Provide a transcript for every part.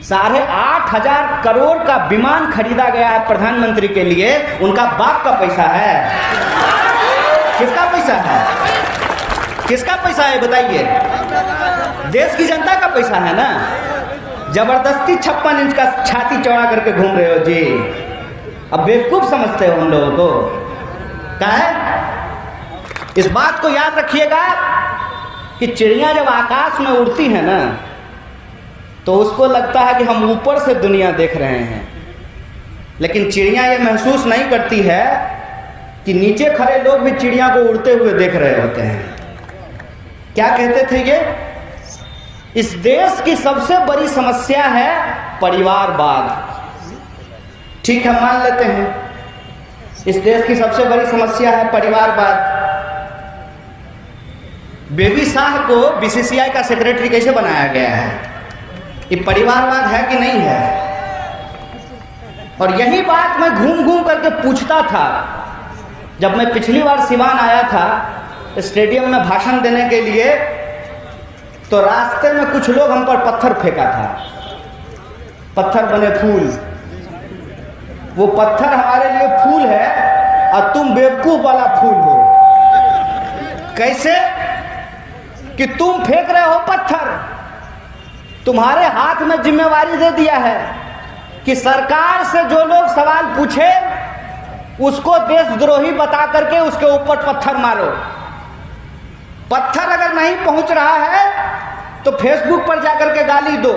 8,500 करोड़ का विमान खरीदा गया है प्रधानमंत्री के लिए, उनका बाप का पैसा है। किसका पैसा है? किसका पैसा है बताइए? देश की जनता का पैसा है ना। जबरदस्ती 56 इंच का छाती चौड़ा करके घूम रहे हो जी। अब बेवकूफ समझते हो हम लोगों को। क्या है? इस बात को याद रखिएगा कि चिड़िया जब आकाश में उड़ती है ना, तो उसको लगता है कि हम ऊपर से दुनिया देख रहे हैं, लेकिन चिड़िया ये महसूस नहीं करती है कि नीचे खड़े लोग भी चिड़िया को उड़ते हुए देख रहे होते हैं। क्या कहते थे ये? इस देश की सबसे बड़ी समस्या है परिवारवाद। ठीक है, मान लेते हैं इस देश की सबसे बड़ी समस्या है परिवारवाद। बेबी शाह को बीसीसीआई का सेक्रेटरी कैसे बनाया गया है? ये परिवारवाद है कि नहीं है? और यही बात मैं घूम घूम करके पूछता था जब मैं पिछली बार सिवान आया था स्टेडियम में भाषण देने के लिए। तो रास्ते में कुछ लोग हम पर पत्थर फेंका था, पत्थर बने फूल। वो पत्थर हमारे लिए फूल है और तुम बेवकूफ वाला फूल हो। कैसे कि तुम फेंक रहे हो पत्थर, तुम्हारे हाथ में जिम्मेवारी दे दिया है कि सरकार से जो लोग सवाल पूछे उसको देशद्रोही बता करके उसके ऊपर पत्थर मारो। पत्थर अगर नहीं पहुंच रहा है तो फेसबुक पर जाकर के गाली दो,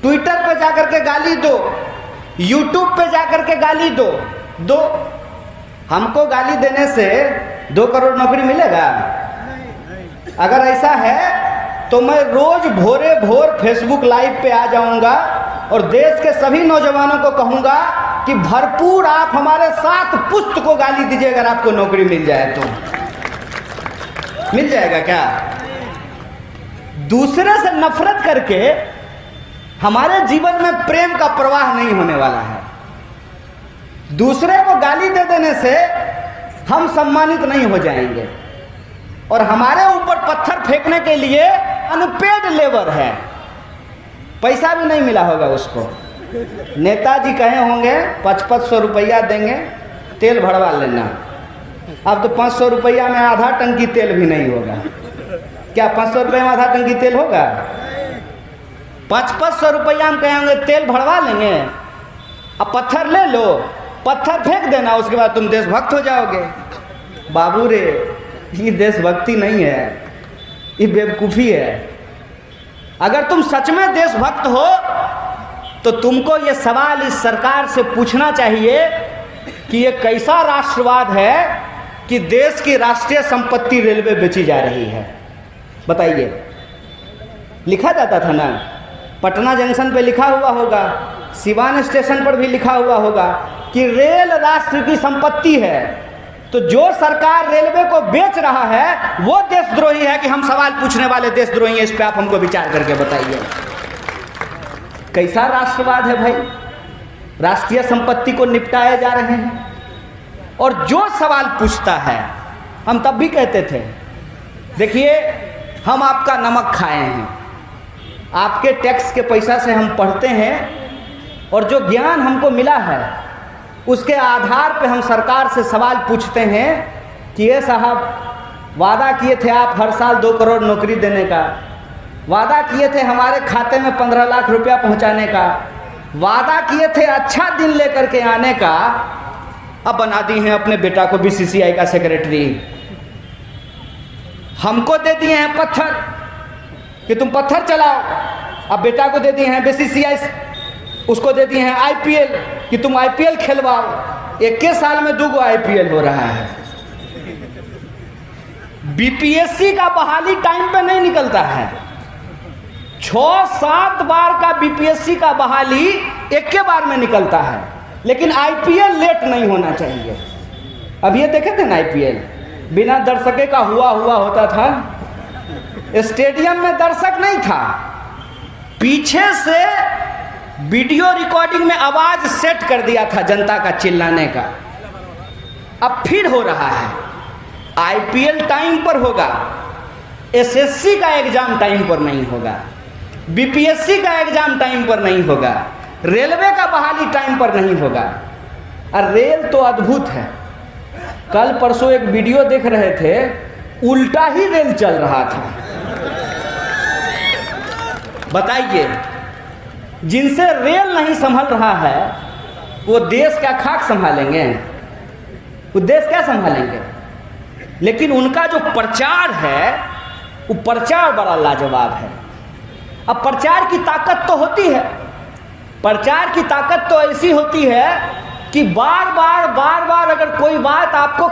ट्विटर पर जाकर के गाली दो, यूट्यूब पे जाकर के गाली दो। हमको गाली देने से 2 करोड़ नौकरी मिलेगा? अगर ऐसा है तो मैं रोज भोरे भोर फेसबुक लाइव पे आ जाऊंगा और देश के सभी नौजवानों को कहूंगा कि भरपूर आप हमारे साथ पुष्ट को गाली दीजिए अगर आपको नौकरी मिल जाए तो। मिल जाएगा क्या? दूसरे से नफरत करके हमारे जीवन में प्रेम का प्रवाह नहीं होने वाला है। दूसरे को गाली दे देने से हम सम्मानित नहीं हो जाएंगे और हमारे ऊपर पत्थर फेंकने के लिए अनपेड लेबर है, पैसा भी नहीं मिला होगा उसको। नेताजी कहे होंगे 500 रुपया देंगे, तेल भरवा लेना। अब तो 500 रुपया में आधा टंकी तेल भी नहीं होगा। क्या 500 रुपये में आधा टंकी तेल होगा? 500 रुपया में कहेंगे तेल भरवा लेंगे। अब पत्थर ले लो, पत्थर फेंक देना, उसके बाद तुम देशभक्त हो जाओगे। बाबू रे, ये देशभक्ति नहीं है, ये बेवकूफ़ी है। अगर तुम सच में देशभक्त हो तो तुमको ये सवाल इस सरकार से पूछना चाहिए कि ये कैसा राष्ट्रवाद है कि देश की राष्ट्रीय संपत्ति रेलवे बेची जा रही है। बताइए। लिखा जाता था ना, पटना जंक्शन पे लिखा हुआ होगा, सिवान स्टेशन पर भी लिखा हुआ होगा कि रेल राष्ट्र की संपत्ति है। तो जो सरकार रेलवे को बेच रहा है वो देशद्रोही है कि हम सवाल पूछने वाले देशद्रोही हैं? इस पे आप हमको विचार करके बताइए। कैसा राष्ट्रवाद है भाई? राष्ट्रीय संपत्ति को निपटाए जा रहे हैं। और जो सवाल पूछता है, हम तब भी कहते थे देखिए हम आपका नमक खाए हैं, आपके टैक्स के पैसा से हम पढ़ते हैं और जो ज्ञान हमको मिला है उसके आधार पे हम सरकार से सवाल पूछते हैं कि ये साहब वादा किए थे आप हर साल 2 करोड़ नौकरी देने का, वादा किए थे हमारे खाते में 15 लाख रुपया पहुंचाने का, वादा किए थे अच्छा दिन लेकर के आने का, अब बना दी हैं अपने बेटा को बीसीसीआई का सेक्रेटरी। हमको दे दिए हैं पत्थर कि तुम पत्थर चलाओ, अब बेटा को दे दिए हैं बीसीसीआई, उसको दे दिए हैं आईपीएल कि तुम आईपीएल खेलवाओ। 1 साल में 2 आईपीएल हो रहा है। बीपीएससी का बहाली टाइम पे नहीं निकलता है। 6-7 बार का बीपीएससी का बहाली एक के बार में निकलता है, लेकिन आईपीएल लेट नहीं होना चाहिए। अब ये देखे थे ना, आईपीएल बिना दर्शके का हुआ होता था। स्टेडियम में दर्शक नहीं था, पीछे से वीडियो रिकॉर्डिंग में आवाज सेट कर दिया था जनता का चिल्लाने का। अब फिर हो रहा है, आईपीएल टाइम पर होगा, एसएससी का एग्जाम टाइम पर नहीं होगा। बीपीएससी का एग्जाम टाइम पर नहीं होगा, रेलवे का बहाली टाइम पर नहीं होगा। और रेल तो अद्भुत है। कल परसों एक वीडियो देख रहे थे, उल्टा ही रेल चल रहा था। बताइए, जिनसे रेल नहीं संभल रहा है वो देश का खाक संभालेंगे? वो देश क्या संभालेंगे? लेकिन उनका जो प्रचार है वो प्रचार बड़ा लाजवाब है। अब प्रचार की ताकत तो होती है, प्रचार की ताकत तो ऐसी होती है कि बार बार अगर कोई बात आपको